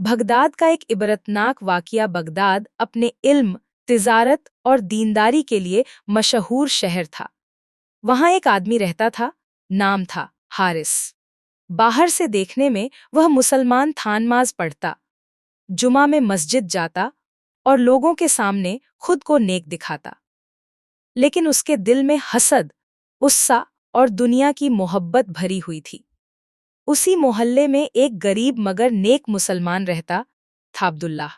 Baghdad का एक इबरतनाक वाक़या। बगदाद अपने इल्म, तिजारत और दीनदारी के लिए मशहूर शहर था। वहाँ एक आदमी रहता था, नाम था हारिस। बाहर से देखने में वह मुसलमान था, नमाज पढ़ता, जुमा में मस्जिद जाता और लोगों के सामने खुद को नेक दिखाता। लेकिन उसके दिल में हसद, गुस्सा और दुनिया की मोहब्बत भरी हुई थी। उसी मोहल्ले में एक गरीब मगर नेक मुसलमान रहता था, अब्दुल्लाह।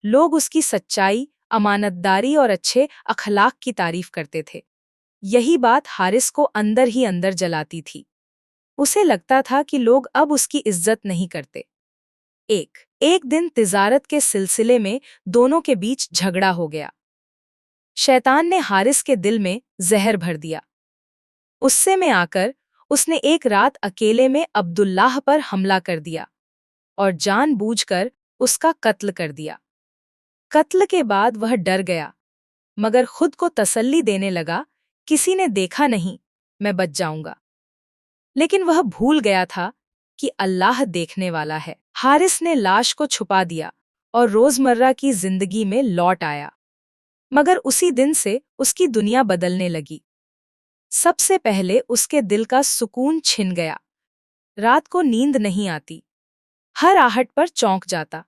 लोग उसकी सच्चाई, अमानतदारी और अच्छे अखलाक की तारीफ करते थे। यही बात हारिस को अंदर ही अंदर जलाती थी। उसे लगता था कि लोग अब उसकी इज्जत नहीं करते। एक दिन तिजारत के सिलसिले में दोनों के बीच झगड़ा हो गया। शैतान ने हारिस के दिल में जहर भर दिया। गुस्से में आकर उसने एक रात अकेले में अब्दुल्लाह पर हमला कर दिया और जानबूझकर उसका कत्ल कर दिया। कत्ल के बाद वह डर गया, मगर खुद को तसल्ली देने लगा, किसी ने देखा नहीं, मैं बच जाऊंगा। लेकिन वह भूल गया था कि अल्लाह देखने वाला है। हारिस ने लाश को छुपा दिया और रोजमर्रा की जिंदगी में लौट आया। मगर उसी दिन से उसकी दुनिया बदलने लगी। सबसे पहले उसके दिल का सुकून छिन गया। रात को नींद नहीं आती, हर आहट पर चौंक जाता।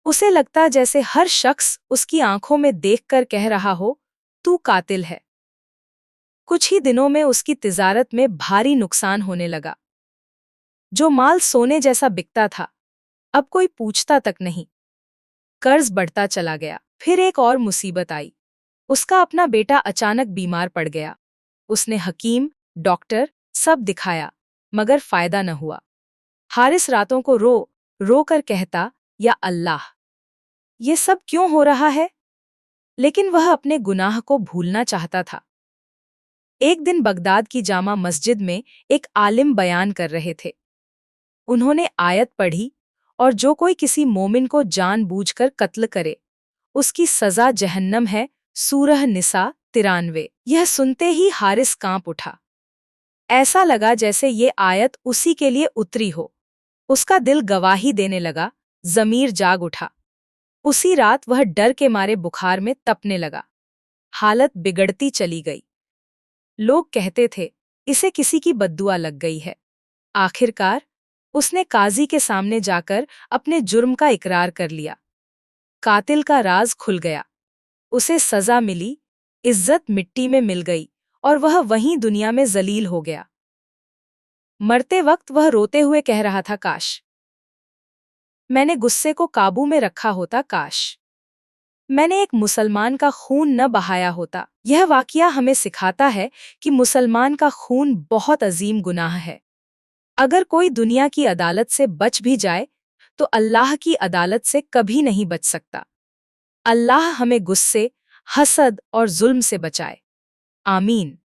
उसे लगता जैसे हर शख्स उसकी आंखों में देखकर कह रहा हो, तू कातिल है। कुछ ही दिनों में उसकी तिजारत में भारी नुकसान होने लगा। जो माल सोने जैसा बिकता था, अब कोई पूछता तक नहीं। कर्ज बढ़ता चला गया। फिर एक और मुसीबत आई। उसका अपना बेटा अचानक बीमार पड़ गया। उसने हकीम, डॉक्टर सब दिखाया, मगर फायदा न हुआ। हारिस रातों को रो कर कहता, या अल्लाह, ये सब क्यों हो रहा है? लेकिन वह अपने गुनाह को भूलना चाहता था। एक दिन बगदाद की जामा मस्जिद में एक आलिम बयान कर रहे थे। उन्होंने आयत पढ़ी, और जो कोई किसी मोमिन को जानबूझकर कत्ल करे, उसकी सजा जहन्नम है। सूरह निसा 93। यह सुनते ही हारिस कांप उठा। ऐसा लगा जैसे ये आयत उसी के लिए उतरी हो। उसका दिल गवाही देने लगा, ज़मीर जाग उठा। उसी रात वह डर के मारे बुखार में तपने लगा। हालत बिगड़ती चली गई। लोग कहते थे, इसे किसी की बद्दुआ लग गई है। आखिरकार उसने काजी के सामने जाकर अपने जुर्म का इकरार कर लिया। कातिल का राज खुल गया। उसे सजा मिली, इज्जत मिट्टी में मिल गई और वह वहीं दुनिया में जलील हो गया। मरते वक्त वह रोते हुए कह रहा था, काश मैंने गुस्से को काबू में रखा होता, काश मैंने एक मुसलमान का खून न बहाया होता। यह वाक़या हमें सिखाता है कि मुसलमान का खून बहुत अजीम गुनाह है। अगर कोई दुनिया की अदालत से बच भी जाए, तो अल्लाह की अदालत से कभी नहीं बच सकता। अल्लाह हमें गुस्से, हसद और जुल्म से बचाए। आमीन।